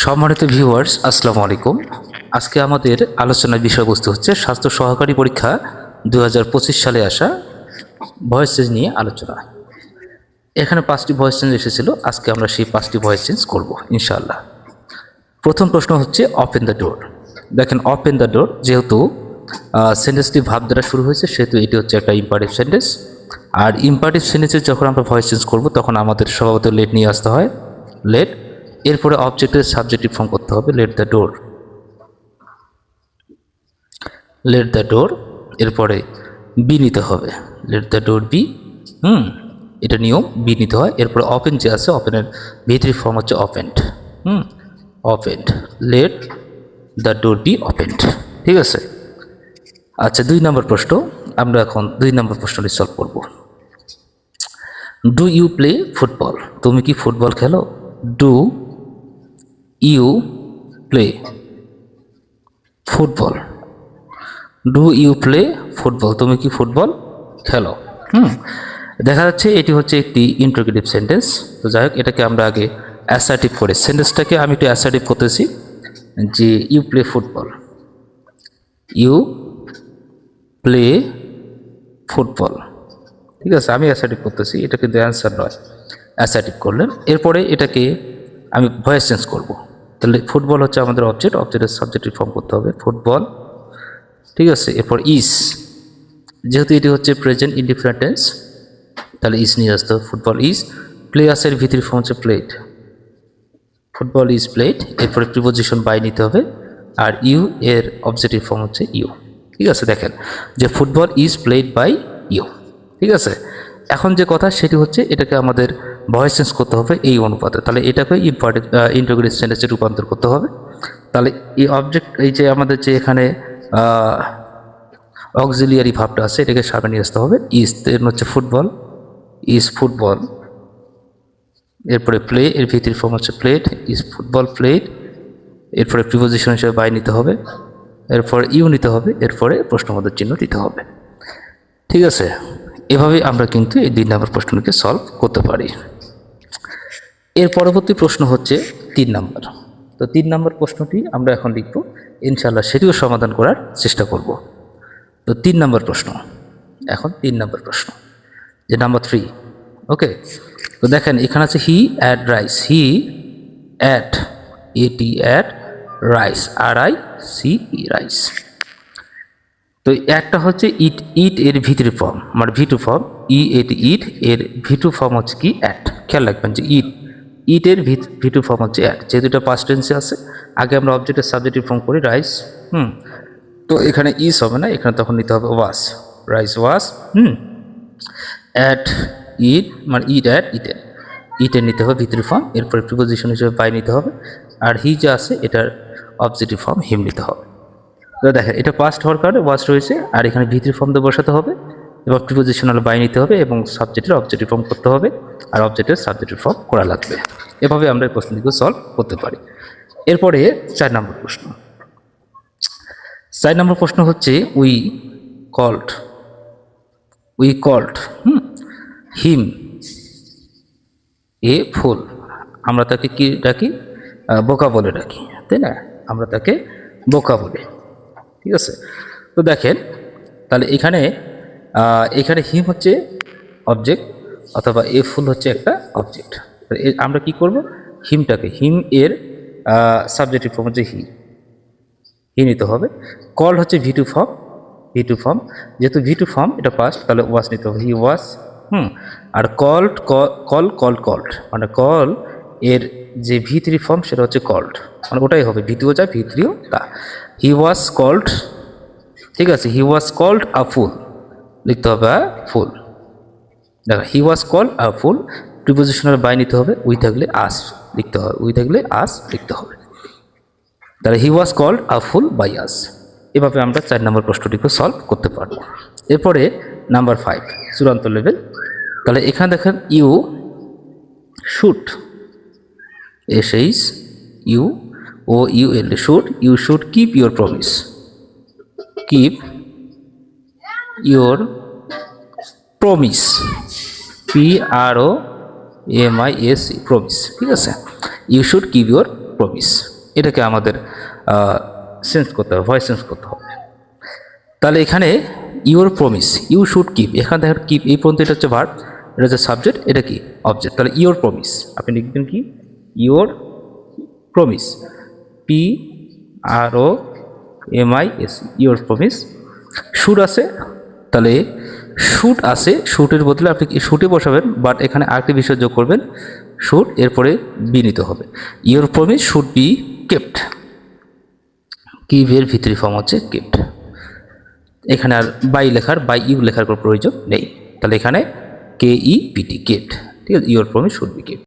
সম্মানিত ভিউয়ার্স, আসসালামু আলাইকুম। আজকে আমাদের আলোচনার বিষয়বস্তু হচ্ছে স্বাস্থ্য সহকারী পরীক্ষা 2025 সালে আসা ভয়েস চেঞ্জ নিয়ে আলোচনা। এখানে 5টি ভয়েস চেঞ্জ এসেছিল, আজকে আমরা সেই 5টি ভয়েস চেঞ্জ করব ইনশাআল্লাহ। প্রথম প্রশ্ন হচ্ছে ওপেন দ্য ডোর। দেখেন, ওপেন দ্য ডোর যেহেতু সেন্টেন্সটি ভাব দ্বারা শুরু হয়েছে, সেহেতু এটি হচ্ছে একটা ইম্পারেটিভ সেন্টেন্স। আর ইম্পারেটিভ সেন্টেন্সে যখন আমরা ভয়েস চেঞ্জ করব তখন আমাদের স্বভাবত লেট নিয়ে আসতে হয়, লেট। এরপরে অবজেক্টের সাবজেক্টিভ ফর্ম করতে হবে, let the door, let the door. এরপরে বি নিতে হবে, লেট দ্য ডোর বি। এটা নিয়ম, বি নিতে হয়। এরপরে ওপেন যে আছে, ওপেনের ভিতরি ফর্ম হচ্ছে opened. Opened, let the door be opened. ঠিক আছে। আচ্ছা, 2 নম্বর প্রশ্ন। আমরা এখন 2 নম্বর প্রশ্নটি সলভ করব। Do you play football? তুমি কি ফুটবল খেলো? Do you play football, do you play football, তুমি কি ফুটবল খেলো? দেখা যাচ্ছে এটি হচ্ছে একটি ইন্টারোগেটিভ সেন্টেন্স। তো যাই হোক, এটাকে আমরা আগে অ্যাসার্টিভ করে, সেন্টেন্সটাকে আমি একটু অ্যাসার্টিভ করতেছি যে you play football, you play football. ঠিক আছে, আমি অ্যাসার্টিভ করতেছি, এটা কিন্তু অ্যান্সার নয়, অ্যাসার্টিভ করলেন। এরপরে এটাকে আমি ভয়েস চেঞ্জ করব। তাহলে ফুটবল হচ্ছে আমাদের অবজেক্ট, অবজেক্টের সাবজেক্টিভ ফর্ম করতে হবে ফুটবল। ঠিক আছে। এরপর ইজ, যেহেতু এটি হচ্ছে প্রেজেন্ট ইনডিফারেন্ট টেন্স, তাহলে ইজ নিয়ে আসতে হবে, ফুটবল ইজ। প্লেয়ার্সের ভিতরি ফর্ম হচ্ছে প্লেড, ফুটবল ইজ প্লেড। এরপরে প্রিপোজিশন বাই নিতে হবে, আর ইউ এর অবজেক্টিভ ফর্ম হচ্ছে ইউ। ঠিক আছে, দেখেন যে football is played by you. ঠিক আছে। এখন যে কথা সেটি হচ্ছে এটাকে আমাদের ভয়েস চেঞ্জ করতে হবে এই অনুপাতে। তাহলে এটাকে ইন্টারোগেটিভ সেন্টেন্সে রূপান্তর করতে হবে। তাহলে এই অবজেক্ট, এই যে আমাদের যে এখানে অক্সিলিয়ারি ভাবটা আছে, এটাকে সামনে নিয়ে আসতে হবে। ইজ এর হচ্ছে ফুটবল, ইজ ফুটবল। এরপরে প্লে এর ভিতরি ফর্ম হচ্ছে প্লেড, ইজ ফুটবল প্লেড। এরপরে প্রিপোজিশন হিসেবে বাই নিতে হবে, এরপরে ইউ নিতে হবে, এরপরে প্রশ্নবোধক চিহ্ন দিতে হবে। ঠিক আছে। এভাবে আমরা কিন্তু এই 2 নম্বর প্রশ্নটিকে সলভ করতে পারি। এর পরবর্তী প্রশ্ন হচ্ছে 3 নম্বর। তো 3 নম্বর প্রশ্নটি আমরা এখন লিখব, ইনশাআল্লাহ সেটিও সমাধান করার চেষ্টা করব। তো 3 নম্বর প্রশ্ন, এখন 3 নম্বর প্রশ্ন যে নাম্বার 3। ওকে। তো দেখেন এখানে আছে he add rice, he add, এটি অ্যাড রাইস, আর আই সি ই, রাইস। তো একটা হচ্ছে ইট, ইট এর ভিতরি ফর্ম মানে ভিটু ফর্ম, ই এটি ইট এর ভিটু ফর্ম হচ্ছে কি অ্যাট। খেয়াল রাখবেন যে ইট, ইটের ভিটু ফর্ম হচ্ছে অ্যাট। যেহেতু এটা পাস্ট টেন্সে আছে, আগে আমরা অবজেক্টের সাবজেক্টিভ ফর্ম করি রাইস। তো এখানে ইস হবে না, এখানে তখন নিতে হবে ওয়াস, রাইস ওয়াস। অ্যাট ইট মানে ইট অ্যাট ইটের, ইটের নিতে হবে ভিতরি ফর্ম। এরপরে প্রিপোজিশন হিসেবে বাই নিতে হবে, আর হি যে আছে এটার অবজেক্টিভ ফর্ম হিম নিতে হবে। তো দেখেন এটা পাস্ট হওয়ার কারণে ওয়াজ রয়েছে, আর এখানে ভিতরি ফর্ম দিয়ে বসাতে হবে, এবং প্রিপোজিশনাল বাই নিতে হবে, এবং সাবজেক্টের অবজেক্টিভ ফর্ম করতে হবে, আর অবজেক্টের সাবজেক্টিভ ফর্ম করা লাগবে। এভাবে আমরা এই প্রশ্নটিকে সলভ করতে পারি। এরপরে 4 নম্বর প্রশ্ন। 4 নম্বর প্রশ্ন হচ্ছে we called, we called him a fool. আমরা তাকে কি ডাকি? বোকা বলে ডাকি, তাই না? আমরা তাকে বোকা বলে। ঠিক আছে। তো দেখেন তাহলে এখানে এখানে হিম হচ্ছে অবজেক্ট, অথবা এ ফুল হচ্ছে একটা অবজেক্ট। আমরা কি করব? হিমটাকে, হিম এর সাবজেক্টিভ ফর্ম হচ্ছে হি, হি নিতে হবে। কল হচ্ছে ভিটু ফর্ম, ভিটু ফর্ম। যেহেতু ভিটু ফর্ম এটা পাস্ট, তাহলে ওয়াস নিতে হবে, হি ওয়াস। আর কল্ড, কল কল্ড কল্ড মানে কল এর যে ভিতরি ফর্ম সেটা হচ্ছে কল্ড, মানে ওটাই হবে, ভিতুও যা ভিতরিও তা। হি ওয়াজ কল্ড, ঠিক আছে, হি ওয়াজ কল্ড আ ফুল লিখতে হবে, ফুল। দেখো he was called a fool, prepositional by নিতে হবে, উই থাকলে আস লিখতে হবে, উই থাকলে আস লিখতে হবে। তাহলে হি was called a full by us. এভাবে আমরা 4 নম্বর প্রশ্নটিকে সলভ করতে পারবো। এরপরে নাম্বার 5, চূড়ান্ত লেভেল। তাহলে এখানে দেখেন you should, S U O U L, should, you should keep your promise, keep your promise, PROMIS, promise. ঠিক আছে, you should keep your promise. এটাকে আমাদের চেঞ্জ করতে হবে, ভয়েস চেঞ্জ করতে হবে। তাহলে এখানে your promise, you should keep, এখানে দেখেন কিপ এই পর্যন্ত এটা হচ্ছে ভার্ব, এটা হচ্ছে সাবজেক্ট, এটা কি অবজেক্ট। তাহলে ইউর প্রমিস আপনি লিখবেন কি your promise, PROMIS, your promise. Should আছে, তাহলে শুড আছে, শুটের বদলে আপনি শুটে বসাবেন, বাট এখানে আরেকটি বিষয় যোগ করবেন, শুড এরপরে বি নিতে হবে। Your promise should be kept, Kyiv এর ভিতরি ফর্ম হচ্ছে কেপ্ট। এখানে আর বাই ইউ লেখার কোনো প্রয়োজন নেই, তাহলে এখানে KEPT কেপ্ট, ঠিক আছে, your promise should be kept.